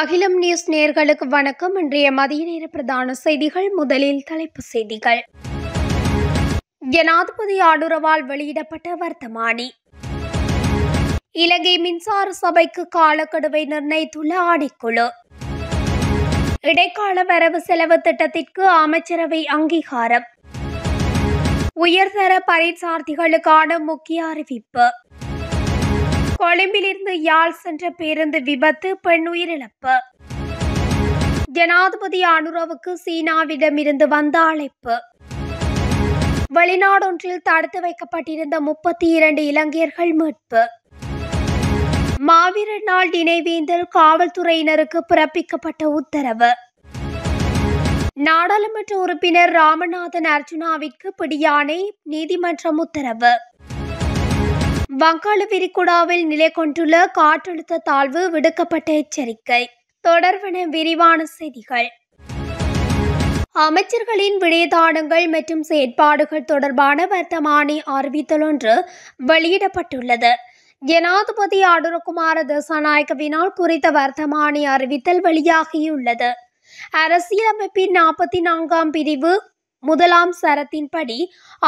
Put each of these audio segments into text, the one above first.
அகிலம் நியூஸ் நேயர்களுக்கு வணக்கம். இன்றைய மதிய நேர பிரதான செய்திகள். முதலில் தலைப்புச் செய்திகள். ஜனாதிபதி ஆளுரவால் வெளியிடப்பட்ட வர்த்தமானி. இலங்கை மின்சார சபைக்கு காலக்கெடுவை நிர்ணயித்துள்ள ஆணைக்குழு. இடைக்கால வரவு செலவு திட்டத்திற்கு அமைச்சரவை அங்கீகாரம். உயர்தர பரீட்சார்த்திகளுக்கான முக்கிய அறிவிப்பு. கொழும்பிலிருந்து யாழ் சென்ற பேருந்து விபத்து, பெண் உயிரிழப்பு. ஜனாதிபதி ஆளுரவுக்கு சீனாவிடமிருந்து வந்த அழைப்பு. வெளிநாடொன்றில் தடுத்து வைக்கப்பட்டிருந்த 32 இலங்கையர்கள் மீட்பு. மாவீரர் நாள் நினைவேந்தல் காவல்துறையினருக்கு பிறப்பிக்கப்பட்ட உத்தரவு. நாடாளுமன்ற உறுப்பினர் ராமநாதன் அர்ஜுனாவிற்கு பிடியாணை, நீதிமன்றம் உத்தரவு. வங்காள விரிகுடாவில் நிலை கொண்டுள்ள காற்றழுத்த தாழ்வு, விடுக்கப்பட்ட எச்சரிக்கை. தொடர்பான விரிவான செய்திகள். அமைச்சர்களின் விடயதானங்கள் மற்றும் செயற்பாடுகள் தொடர்பான வர்த்தமானி அறிவித்தல் ஒன்று வெளியிடப்பட்டுள்ளது. ஜனாதிபதி ஆளுரகுமார திசாநாயக்கவினால் குறித்த வர்த்தமானி அறிவித்தல் வெளியாகியுள்ளது. அரசியலமைப்பின் 44ஆம் பிரிவு 1ஆம் சரத்தின்படி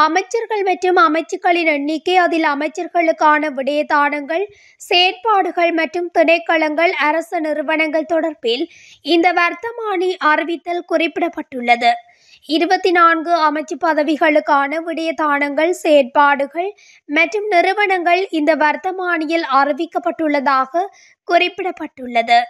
அமைச்சர்கள் மற்றும் அமைச்சுக்களின் எண்ணிக்கை, அதில் அமைச்சர்களுக்கான விடயதானங்கள், செயற்பாடுகள் மற்றும் திணைக்களங்கள், அரச நிறுவனங்கள் தொடர்பில் இந்த வர்த்தமானி அறிவித்தல் குறிப்பிடப்பட்டுள்ளது. 24 அமைச்சு பதவிகளுக்கான விடயதானங்கள், செயற்பாடுகள் மற்றும் நிறுவனங்கள் இந்த வர்த்தமானியில் அறிவிக்கப்பட்டுள்ளதாக குறிப்பிடப்பட்டுள்ளது.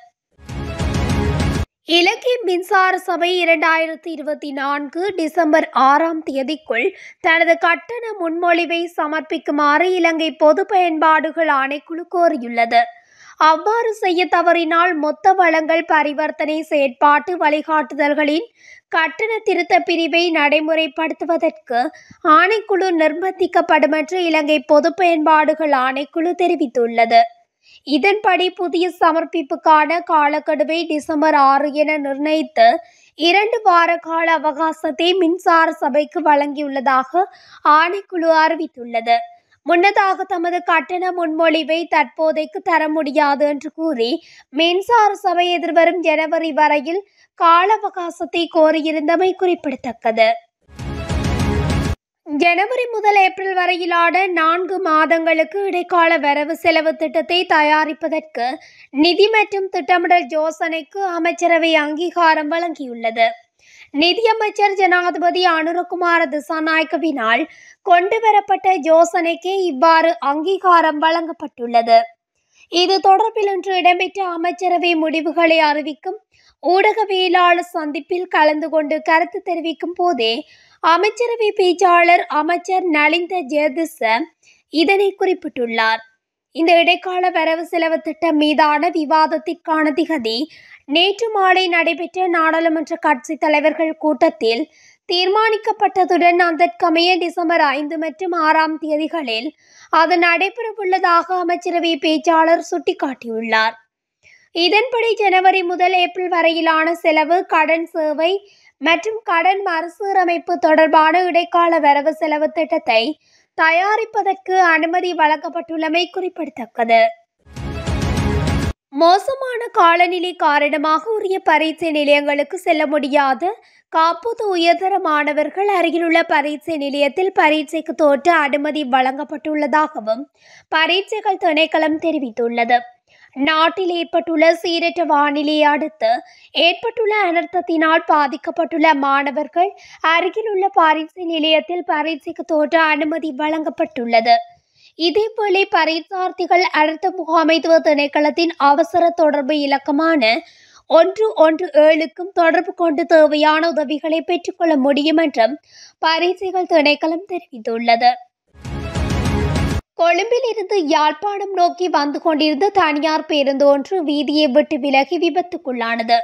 இலங்கை மின்சார சபை 2024 டிசம்பர் 6ஆம் தேதிக்குள் தனது கட்டண முன்மொழிவை சமர்ப்பிக்குமாறு இலங்கை பொது பயன்பாடுகள் ஆணைக்குழு கோரியுள்ளது. அவ்வாறு செய்ய தவறினால் மொத்த வளங்கள் பரிவர்த்தனை செயற்பாட்டு வழிகாட்டுதல்களின் கட்டண திருத்த பிரிவை நடைமுறைப்படுத்துவதற்கு ஆணைக்குழு நிர்பந்திக்கப்படும் என்று இலங்கை பொது பயன்பாடுகள் ஆணைக்குழு தெரிவித்துள்ளது. இதன்படி புதிய சமர்ப்பிப்புக்கான காலக்கெடுவை டிசம்பர் 6 என நிர்ணயித்து 2 வார கால அவகாசத்தை மின்சார சபைக்கு வழங்கியுள்ளதாக ஆணைக்குழு அறிவித்துள்ளது. முன்னதாக தமது கட்டண முன்மொழிவை தற்போதைக்கு தர முடியாது என்று கூறி மின்சார சபை எதிர்வரும் ஜனவரி வரையில் கால அவகாசத்தை கோரியிருந்தமை குறிப்பிடத்தக்கது. ஜனவரி முதல் ஏப்ரல் வரையிலான 4 மாதங்களுக்கு இடைக்கால வரவு செலவு திட்டத்தை தயாரிப்பதற்கு நிதி மற்றும் திட்டமிடல் யோசனைக்கு அமைச்சரவை அங்கீகாரம் வழங்கியுள்ளது. நிதியமைச்சர் ஜனாதிபதி அனுரகுமார திசாநாயக்கவினால் கொண்டுவரப்பட்ட யோசனைக்கு இவ்வாறு அங்கீகாரம் வழங்கப்பட்டுள்ளது. இது தொடர்பில் இன்று இடம்பெற்ற அமைச்சரவை முடிவுகளை அறிவிக்கும் ஊடகவியலாளர் சந்திப்பில் கலந்து கொண்டு கருத்து தெரிவிக்கும் போதே அமைச்சரவை பேச்சாளர் அமைச்சர் நலிந்த ஜெயதிச இதனை குறிப்பிட்டுள்ளார். இந்த இடைக்கால வரவு செலவு திட்டம் மீதான விவாதத்திற்கான திகதி நேற்று மாலை நடைபெற்ற நாடாளுமன்ற கட்சி தலைவர்கள் கூட்டத்தில் தீர்மானிக்கப்பட்டதுடன் அதற்கமைய டிசம்பர் 5 மற்றும் 6ஆம் தேதிகளில் அது நடைபெறவுள்ளதாக அமைச்சரவை பேச்சாளர் சுட்டிக்காட்டியுள்ளார். இதன்படி ஜனவரி முதல் ஏப்ரல் வரையிலான செலவு, கடன் சேவை மற்றும் கடன் மறுசீரமைப்பு தொடர்பான இடைக்கால வரவு செலவு திட்டத்தை தயாரிப்பதற்கு அனுமதி வழங்கப்பட்டுள்ளமை குறிப்பிடத்தக்கது. மோசமான காலநிலை காரணமாக உரிய பரீட்சை நிலையங்களுக்கு செல்ல முடியாத காப்போது உயர்தர மாணவர்கள் அருகிலுள்ள பரீட்சை நிலையத்தில் பரீட்சைக்கு தோற்ற அனுமதி வழங்கப்பட்டுள்ளதாகவும் பரீட்சைகள் திணைக்களம் தெரிவித்துள்ளது. நாட்டில் ஏற்பட்டுள்ள சீரற்ற வானிலையை அடுத்து ஏற்பட்டுள்ள அனர்த்தத்தினால் பாதிக்கப்பட்டுள்ள மாணவர்கள் அருகிலுள்ள பரீட்சை நிலையத்தில் பரீட்சைக்கு தோற்ற அனுமதி வழங்கப்பட்டுள்ளது. இதேவேளை பரீட்சார்த்திகள் அனர்த்த முகாமைத்துவ திணைக்களத்தின் அவசர தொடர்பு இலக்கமான 117க்கும் தொடர்பு கொண்டு தேவையான உதவிகளை பெற்றுக்கொள்ள முடியும் என்றும் பரீட்சைகள் திணைக்களம் தெரிவித்துள்ளது. கொழும்பில் இருந்து யாழ்ப்பாணம் நோக்கி வந்து கொண்டிருந்த தனியார் பேருந்து ஒன்று வீதியை விட்டு விலகி விபத்துக்குள்ளானது.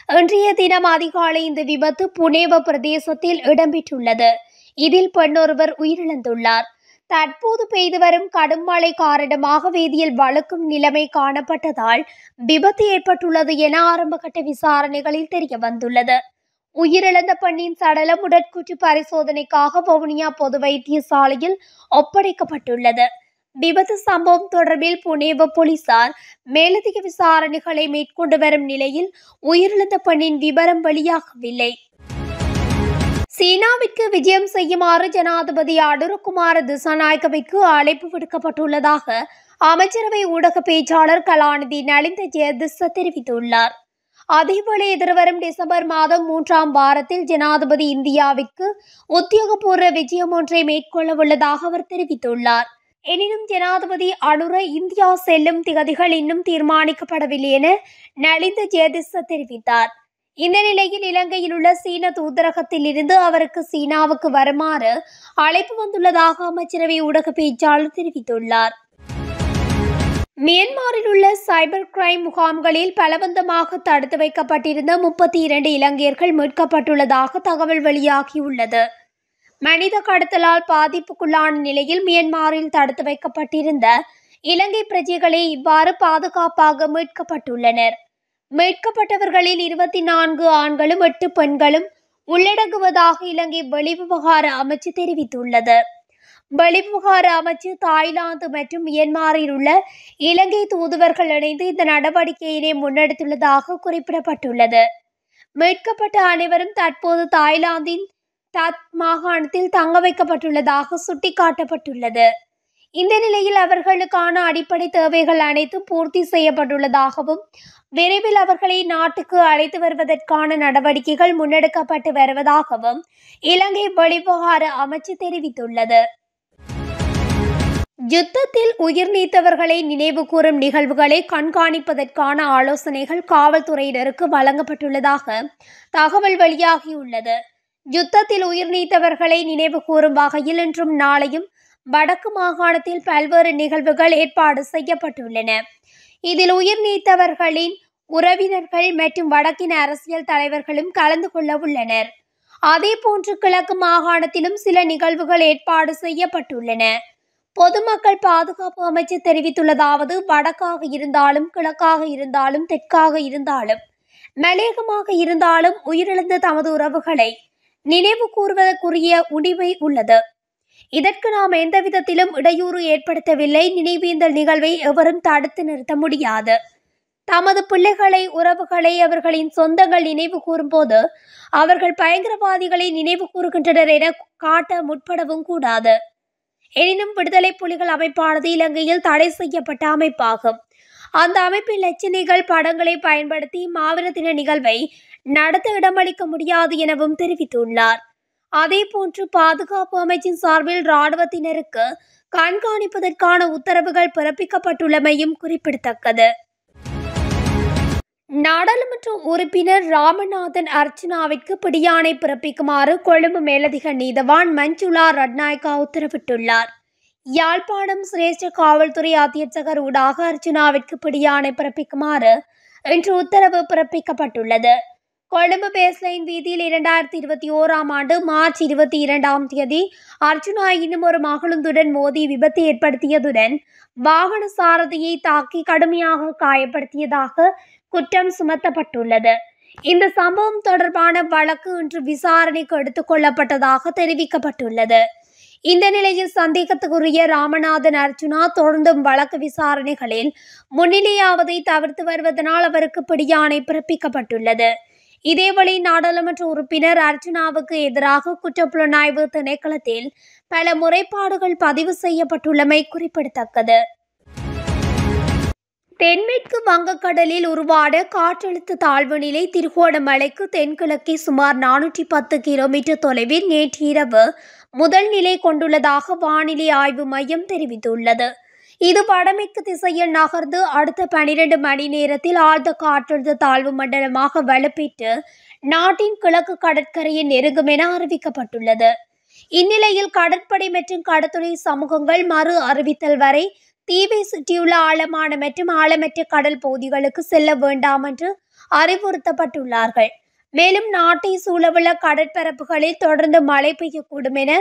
இன்றைய தினம் அதிகாலை இந்த விபத்து புனேவ பிரதேசத்தில் இடம்பெற்றுள்ளது. இதில் பெண்ணொருவர் உயிரிழந்துள்ளார். தற்போது பெய்து வரும் கடும் மழை காரணமாக வீதியில் வழுக்கும் நிலைமை காணப்பட்டதால் விபத்து ஏற்பட்டுள்ளது என ஆரம்பகட்ட விசாரணைகளில் தெரிய வந்துள்ளது. உயிரிழந்த பெண்ணின் சடலம் உடற்கூற்று பரிசோதனைக்காக வவுனியா பொது வைத்தியசாலையில் ஒப்படைக்கப்பட்டுள்ளது. விபத்து சம்பவம் தொடர்பில் புனேவ போலீசார் மேலதிக விசாரணைகளை மேற்கொண்டு வரும் நிலையில் உயிரிழந்த பெண்ணின் விவரம் வெளியாகவில்லை. சீனாவிற்கு விஜயம் செய்யுமாறு ஜனாதிபதி அனுரகுமார திசாநாயக்கவிற்கு அழைப்பு விடுக்கப்பட்டுள்ளதாக அமைச்சரவை ஊடக பேச்சாளர் கலாநிதி நலிந்த ஜெயதிச தெரிவித்துள்ளார். அதேவேளை எதிர்வரும் டிசம்பர் மாதம் 3ஆம் வாரத்தில் ஜனாதிபதி இந்தியாவிற்கு உத்தியோகபூர்வ விஜயம் ஒன்றை மேற்கொள்ள உள்ளதாக அவர் தெரிவித்துள்ளார். எனினும் ஜனாதிபதி அனுர இந்தியா செல்லும் திகதிகள் இன்னும் தீர்மானிக்கப்படவில்லை என நலிந்த ஜெயதிச தெரிவித்தார். இந்த நிலையில் இலங்கையில் உள்ள சீன தூதரகத்தில் இருந்து அவருக்கு சீனாவுக்கு வருமாறு அழைப்பு வந்துள்ளதாக அமைச்சரவை ஊடக பேச்சாளர் தெரிவித்துள்ளார். மியான்மரில் உள்ள சைபர் கிரைம் முகாம்களில் பலவந்தமாக தடுத்து வைக்கப்பட்டிருந்த 32 இலங்கையர்கள் மீட்கப்பட்டுள்ளதாக தகவல் வெளியாகியுள்ளது. மனித கடத்தலால் பாதிப்புக்குள்ளான நிலையில் மியான்மரில் தடுத்து வைக்கப்பட்டிருந்த இலங்கை பிரஜைகளே இவ்வாறு பாதுகாப்பாக மீட்கப்பட்டுள்ளனர். மீட்கப்பட்டவர்களில் 24 ஆண்களும் 8 பெண்களும் உள்ளடங்குவதாக இலங்கை வெளிவிவகார அமைச்சு தெரிவித்துள்ளது. வெளிவிவகார அமைச்சு தாய்லாந்து மற்றும் மியான்மரில் உள்ள இலங்கை தூதுவர்கள் இணைந்து இந்த நடவடிக்கையினை முன்னெடுத்துள்ளதாக குறிப்பிடப்பட்டுள்ளது. மீட்கப்பட்ட அனைவரும் தற்போது தாய்லாந்தின் தத் மாகாணத்தில் தங்க வைக்கப்பட்டுள்ளதாக சுட்டிக்காட்டப்பட்டுள்ளது. இந்த நிலையில் அவர்களுக்கான அடிப்படை தேவைகள் அனைத்தும் பூர்த்தி செய்யப்பட்டுள்ளதாகவும் விரைவில் அவர்களை நாட்டுக்கு அழைத்து வருவதற்கான நடவடிக்கைகள் முன்னெடுக்கப்பட்டு வருவதாகவும் இலங்கை வெளிவிவகார அமைச்சு தெரிவித்துள்ளது. யுத்தத்தில் உயிர் நீத்தவர்களை நினைவு கூறும் நிகழ்வுகளை கண்காணிப்பதற்கான ஆலோசனைகள் காவல்துறையினருக்கு வழங்கப்பட்டுள்ளதாக தகவல் வெளியாகியுள்ளது. யுத்தத்தில் உயிர் நீத்தவர்களை நினைவு கூறும் வகையில் இன்றும் நாளையும் வடக்கு மாகாணத்தில் பல்வேறு நிகழ்வுகள் ஏற்பாடு செய்யப்பட்டுள்ளன. இதில் உயிர் நீத்தவர்களின் உறவினர்கள் மற்றும் வடக்கின் அரசியல் தலைவர்களும் கலந்து கொள்ள உள்ளனர். அதேபோன்று கிழக்கு மாகாணத்திலும் சில நிகழ்வுகள் ஏற்பாடு செய்யப்பட்டுள்ளன. பொதுமக்கள் பாதுகாப்பு அமைச்சு தெரிவித்துள்ளதாவது, வடக்காக இருந்தாலும் கிழக்காக இருந்தாலும் தெற்காக இருந்தாலும் மலையகமாக இருந்தாலும் உயிரிழந்த தமது உறவுகளை நினைவு கூறுவதற்குரிய உரிமை உள்ளது. இதற்கு நாம் எந்த விதத்திலும் இடையூறு ஏற்படுத்தவில்லை. நினைவேந்தல் நிகழ்வை எவரும் தடுத்து நிறுத்த முடியாது. தமது பிள்ளைகளை உறவுகளை அவர்களின் சொந்தங்கள் நினைவு கூறும் போது அவர்கள் பயங்கரவாதிகளை நினைவு கூறுகின்றனர் என காட்ட முற்படவும் கூடாது. எனினும் விடுதலை புலிகள் அமைப்பானது இலங்கையில் தடை செய்யப்பட்ட அமைப்பாகும். அந்த அமைப்பின் இலச்சினைகள் படங்களை பயன்படுத்தி மாவீர தின நிகழ்வை நடத்த இடமளிக்க முடியாது எனவும் தெரிவித்துள்ளார். அதேபோன்று பாதுகாப்பு அமைச்சின் சார்பில் இராணுவத்தினருக்கு கண்காணிப்பதற்கான உத்தரவுகள் பிறப்பிக்கப்பட்டுள்ளமையும் குறிப்பிடத்தக்கது. நாடாளுமன்ற உறுப்பினர் ராமநாதன் அர்ச்சுனாவிற்கு பிடியாணை பிறப்பிக்குமாறு கொழும்பு மேலதிக நீதவான் மஞ்சுளா ரட்நாயக்கா உத்தரவிட்டுள்ளார். யாழ்ப்பாணம் சிரேஷ்ட காவல்துறை அத்தியட்சகர் ஊடாக அர்ச்சுனாவிற்கு பிடியாணை பிறப்பிக்குமாறு இன்று உத்தரவு பிறப்பிக்கப்பட்டுள்ளது. கொழும்பு பேஸ்லைன் வீதியில் 2021ஆம் ஆண்டு மார்ச் 22ஆம் தேதி அர்ச்சுனா இன்னும் ஒரு மகளுந்துடன் மோதி விபத்து ஏற்படுத்தியதுடன் வாகன சாரதியை தாக்கி கடுமையாக காயப்படுத்தியதாக குற்றம் சுமத்தப்பட்டுள்ளது. இந்த சம்பவம் தொடர்பான வழக்கு இன்று விசாரணைக்கு எடுத்துக் கொள்ளப்பட்டதாக தெரிவிக்கப்பட்டுள்ளது. இந்த நிலையில் சந்தேகத்துக்குரிய ராமநாதன் அர்ச்சுனா தொடர்ந்தும் வழக்கு விசாரணைகளில் முன்னிலையாவதை தவிர்த்து வருவதனால் அவருக்கு பிடியாணை பிறப்பிக்கப்பட்டுள்ளது. இதேவேளை நாடாளுமன்ற உறுப்பினர் அர்ச்சுனாவுக்கு எதிராக குற்றப்புலனாய்வு திணைக்களத்தில் பல முறைப்பாடுகள் பதிவு செய்யப்பட்டுள்ளமை குறிப்பிடத்தக்கது. தென்மேற்கு வங்கக்கடலில் உருவான காற்றழுத்த தாழ்வு நிலை திருகோணமலைக்கு தென்கிழக்கே சுமார் 410 கிலோமீட்டர் தொலைவில் நேற்று இரவு முதல் நிலை கொண்டுள்ளதாக வானிலை ஆய்வு மையம் தெரிவித்துள்ளது. இது வடமேற்கு திசையில் நகர்ந்து அடுத்த 12 மணி நேரத்தில் ஆழ்ந்த காற்றழுத்த தாழ்வு மண்டலமாக வலுப்பெற்று நாட்டின் கிழக்கு கடற்கரையை நெருங்கும் என அறிவிக்கப்பட்டுள்ளது. இந்நிலையில் கடற்படை மற்றும் கடற்துறை சமூகங்கள் மறு அறிவித்தல் வரை தீவை சுற்றியுள்ள ஆழமான மற்றும் ஆழமற்ற கடல் பகுதிகளுக்கு செல்ல வேண்டாம் என்று அறிவுறுத்தப்பட்டுள்ளார்கள். மேலும் நாட்டை சூழவுள்ள கடற்பரப்புகளில் தொடர்ந்து மழை பெய்யக்கூடும் என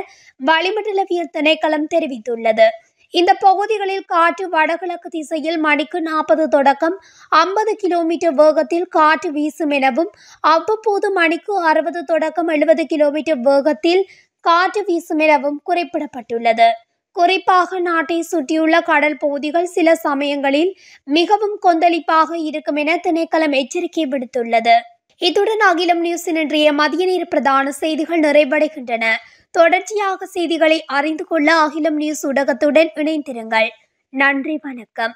வளிமண்டலவியல் திணைக்களம் தெரிவித்துள்ளது. இந்த பகுதிகளில் காற்று வடகிழக்கு திசையில் மணிக்கு 40 தொடக்கம் 50 கிலோமீட்டர் வேகத்தில் காற்று வீசும் எனவும் அவ்வப்போது மணிக்கு 60 தொடக்கம் 70 கிலோமீட்டர் வேகத்தில் காற்று வீசும் எனவும் குறிப்பிடப்பட்டுள்ளது. குறிப்பாக நாட்டை சுற்றியுள்ள கடல் பகுதிகள் சில சமயங்களில் மிகவும் கொந்தளிப்பாக இருக்கும் என திணைக்களம் எச்சரிக்கை விடுத்துள்ளது. இத்துடன் அகிலம் நியூஸின் இன்றைய மதிய நேர பிரதான செய்திகள் நிறைவடைகின்றன. தொடர்ச்சியாக செய்திகளை அறிந்து கொள்ள அகிலம் நியூஸ் ஊடகத்துடன் இணைந்திருங்கள். நன்றி, வணக்கம்.